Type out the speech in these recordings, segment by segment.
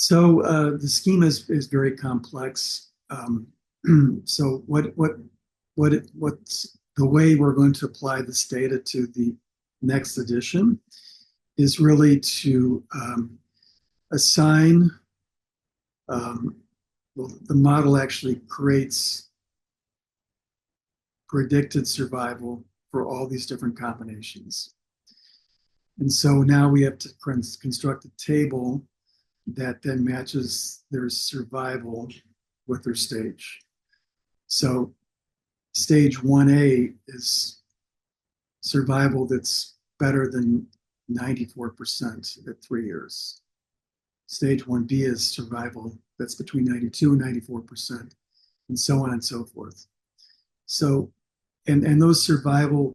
So the scheme is very complex. So what's the way we're going to apply this data to the next edition is really to assign. Um, well, the model actually creates predicted survival for all these different combinations, and so now we have to construct a table that then matches their survival with their stage. So stage 1A is survival that's better than 94% at 3 years. Stage 1B is survival that's between 92 and 94%, and so on and so forth. So, and those survival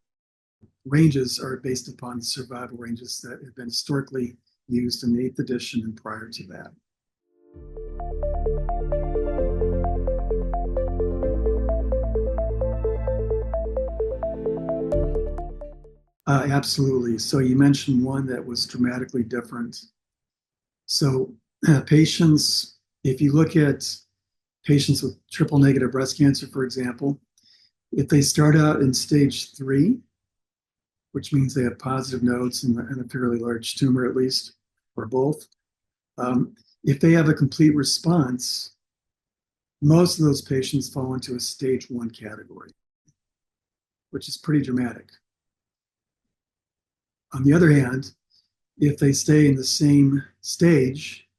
ranges are based upon the survival ranges that have been historically used in the 8th edition and prior to that. Absolutely. So you mentioned one that was dramatically different. So patients, if you look at patients with triple negative breast cancer, for example, if they start out in stage 3, which means they have positive nodes and a fairly large tumor at least, or both, if they have a complete response, most of those patients fall into a stage 1 category, which is pretty dramatic. On the other hand, if they stay in the same stage,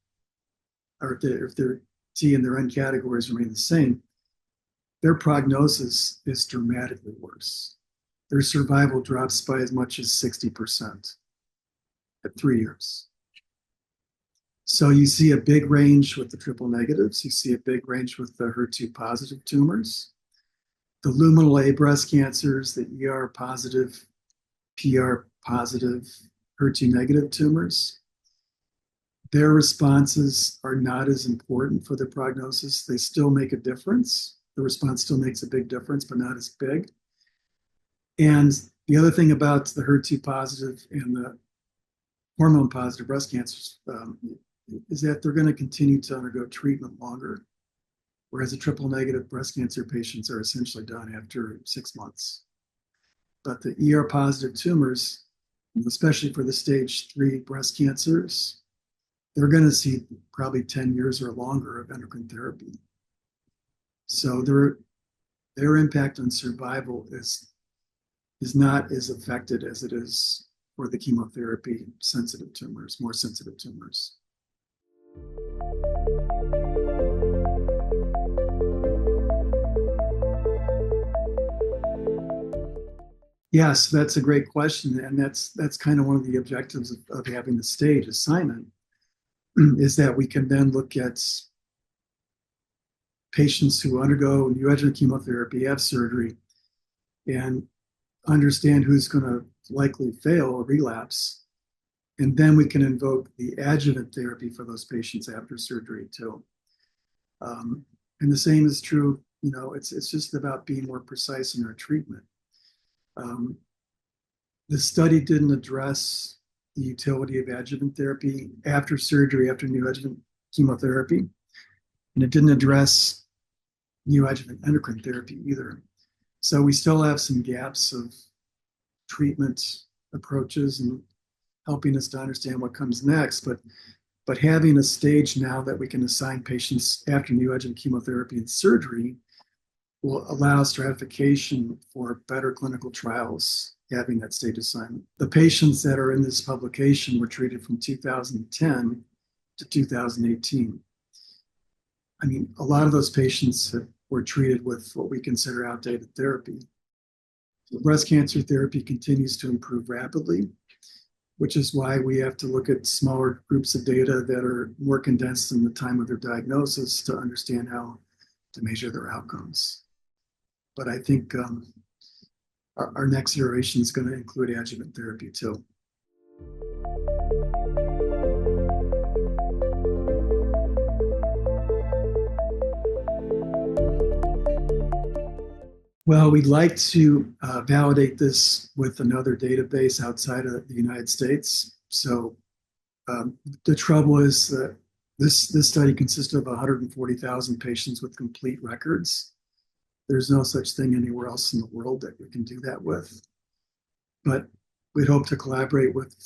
or if their T and their N categories remain the same, their prognosis is dramatically worse. Their survival drops by as much as 60% at 3 years. So you see a big range with the triple negatives. You see a big range with the HER2 positive tumors. The luminal A breast cancers, the ER positive, PR positive, HER2 negative tumors, their responses are not as important for the prognosis. They still make a difference. The response still makes a big difference, but not as big. And the other thing about the HER2 positive and the hormone positive breast cancers is that they're going to continue to undergo treatment longer, whereas the triple negative breast cancer patients are essentially done after 6 months. But the ER positive tumors, especially for the stage 3 breast cancers, they're going to see probably 10 years or longer of endocrine therapy. So their impact on survival is not as affected as it is for the chemotherapy sensitive tumors, more sensitive tumors. Yes, that's a great question, and that's kind of one of the objectives of having the stage assignment is that we can then look at patients who undergo neoadjuvant chemotherapy, have surgery, and understand who's going to likely fail or relapse. And then we can invoke the adjuvant therapy for those patients after surgery too. And the same is true, it's just about being more precise in our treatment. The study didn't address the utility of adjuvant therapy after surgery, after neoadjuvant chemotherapy, and it didn't address neoadjuvant endocrine therapy either. So we still have some gaps of treatment approaches and helping us to understand what comes next. But having a stage now that we can assign patients after neoadjuvant chemotherapy and surgery will allow stratification for better clinical trials having that stage assignment. The patients that are in this publication were treated from 2010 to 2018. I mean, a lot of those patients were treated with what we consider outdated therapy. So breast cancer therapy continues to improve rapidly, which is why we have to look at smaller groups of data that are more condensed in the time of their diagnosis to understand how to measure their outcomes. But I think our next iteration is going to include adjuvant therapy too. Well, we'd like to validate this with another database outside of the United States. So the trouble is that This study consisted of 140,000 patients with complete records. There's no such thing anywhere else in the world that we can do that with. But we'd hope to collaborate with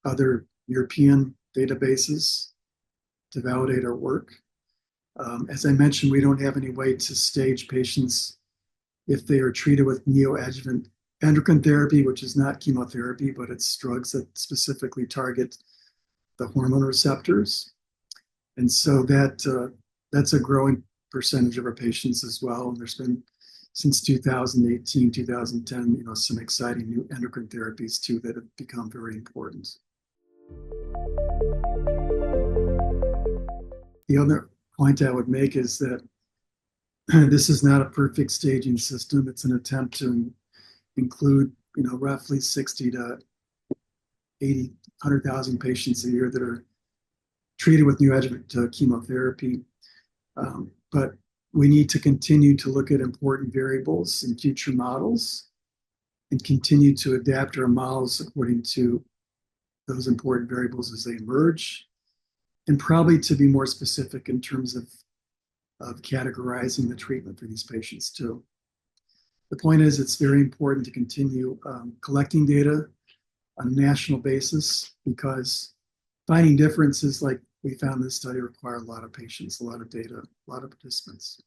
other European databases to validate our work. As I mentioned, we don't have any way to stage patients if they are treated with neoadjuvant endocrine therapy, which is not chemotherapy, but it's drugs that specifically target the hormone receptors. And so that's a growing percentage of our patients as well. And there's been, since 2018, 2010, some exciting new endocrine therapies too that have become very important. The other point I would make is that this is not a perfect staging system. It's an attempt to include, roughly 60 to 80, 100,000 patients a year that are treated with neoadjuvant chemotherapy. But we need to continue to look at important variables in future models and continue to adapt our models according to those important variables as they emerge, and probably to be more specific in terms of categorizing the treatment for these patients too. The point is, it's very important to continue collecting data on a national basis, because finding differences like we found in this study require a lot of patients, a lot of data, a lot of participants.